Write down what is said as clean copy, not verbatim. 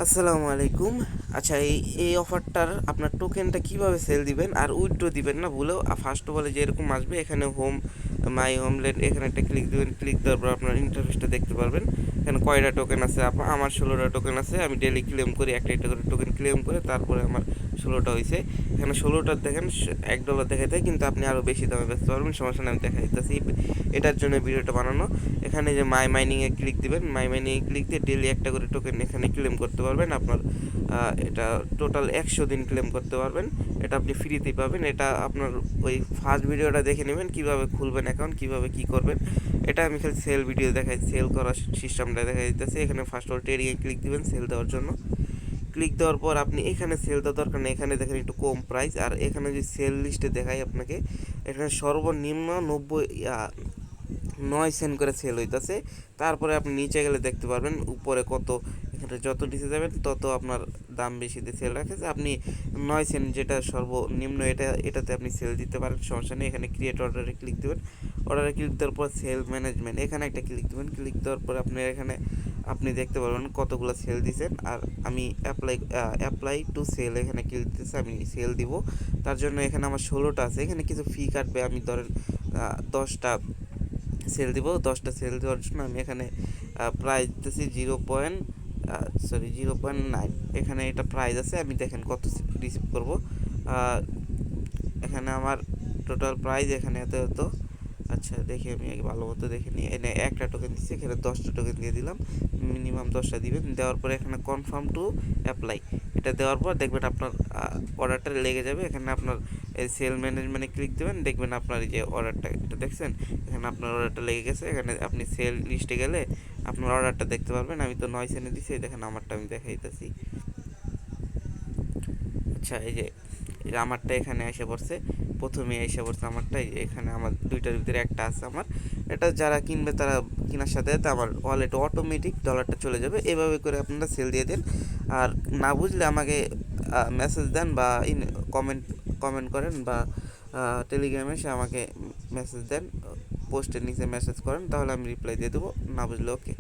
আসসালামু আলাইকুম। আচ্ছা, এই অফারটার আপনার টোকেনটা কিভাবে সেল দিবেন আর উইথড্র দিবেন না ভুলেও। ফার্স্ট অফ অল যে এরকম আসবে, এখানে মাই হোমল্যান্ড, এখানে একটা ক্লিক দিবেন। ক্লিক দেওয়ার পর আপনার ইন্টারফেসটা দেখতে পারবেন। এখানে কয়টা টোকেন আছে, আমার 16টা টোকেন আছে। আমি ডেলি ক্লেম করি, একটা একটা করে টোকেন ক্লেম করে তারপরে আমার 16টা হয়েছে। এখানে 16টা দেখেন $1 দেখাইতে, কিন্তু আপনি আরও বেশি দামে বেচতে পারবেন। সমস্যা নেই, আমি দেখা দিতেছি। এটার জন্য ভিডিওটা বানানো। এখানে যে মাই মাইনিংয়ে ক্লিক দিবেন, মাই মাইনিংয়ে ক্লিক দিয়ে ডেলি একটা করে টোকেন এখানে ক্লেম করতে পারবেন। আপনার এটা টোটাল 100 দিন ক্লেম করতে পারবেন। এটা আপনি ফ্রিতেই পাবেন। এটা আপনার ওই ফার্স্ট ভিডিওটা দেখে নেবেন কীভাবে খুলবেন অ্যাকাউন্ট, কীভাবে কী করবেন। এটা আমি খালি সেল ভিডিও দেখাই, সেল করার সিস্টেমটা দেখা দিতেছে। এখানে ফার্স্ট অল ট্রেডিংয়ে ক্লিক দিবেন সেল দেওয়ার জন্য। ক্লিক দেওয়ার পর আপনি এখানে সেল দেওয়ার দরকার নেই, এখানে দেখেন একটু কম প্রাইস। আর এখানে যে সেল লিস্টে দেখাই আপনাকে, এখানে সর্বনিম্ন 9 সেন্ট করে সেল হইতেছে। তারপরে আপনি নিচে গেলে দেখতে পারবেন উপরে কত, এখানে যত নিচে যাবেন তত আপনার দাম বেশি দিয়ে সেল রাখেছে। আপনি 9 সেন্ট যেটা সর্বনিম্ন, এটাতে আপনি সেল দিতে পারেন, সমস্যা নেই। এখানে ক্রিয়েট অর্ডারে ক্লিক দেবেন। অর্ডারে ক্লিক দেওয়ার পর সেল ম্যানেজমেন্ট, এখানে একটা ক্লিক দেবেন। ক্লিক দেওয়ার পর আপনি দেখতে পারবেন কতগুলো সেল দিয়েছেন। আর আমি অ্যাপ্লাই টু সেল এখানে ক্লিক দিতেছি, আমি সেল দিব। তার জন্য এখানে আমার 16টা আছে, এখানে কিছু ফি কাটবে। আমি ধরেন 10টা সেল দিব। 10টা সেল দেওয়ার জন্য আমি এখানে প্রাইস দিতেছি 0.9। এখানে এটা প্রাইস আছে, আমি দেখেন কত রিসিভ করব। এখানে আমার টোটাল প্রাইস এখানে এত। আচ্ছা, দেখি আমি ভালো মতো দেখে নিই। এনে একটা টোকেন দিচ্ছি, এখানে 10টা টোকেন দিয়ে দিলাম। মিনিমাম 10টা দিবেন। দেওয়ার পরে এখানে কনফার্ম টু অ্যাপ্লাই, এটা দেওয়ার পর দেখবেন আপনার অর্ডারটা লেগে যাবে। এখানে আপনার এই সেল ম্যানেজমেন্টে ক্লিক দেবেন, দেখবেন আপনার এই যে অর্ডারটা, এটা দেখছেন, এখানে আপনার অর্ডারটা লেগে গেছে। এখানে আপনি সেল লিস্টে গেলে আপনার অর্ডারটা দেখতে পারবেন। আমি তো 9 সেন্টে দিচ্ছি, দেখেন আমারটা আমি দেখাই দিতেছি। আচ্ছা, এই যে আমারটা এখানে এসে পড়ছে, প্রথমে এসে পড়ছে আমারটা। এখানে আমার দুইটার ভিতরে একটা আছে আমার। এটা যারা কিনবে তারা কেনার সাথে সাথে আমার ওয়ালেটে অটোমেটিক ডলারটা চলে যাবে। এভাবে করে আপনারা সেল দিয়ে দেন। আর না বুঝলে আমাকে মেসেজ দেন বা কমেন্ট কমেন্ট করেন, বা টেলিগ্রামে এসে আমাকে মেসেজ দেন, পোস্টের নিচে মেসেজ করেন, তাহলে আমি রিপ্লাই দিয়ে দেবো। না বুঝলে ওকে।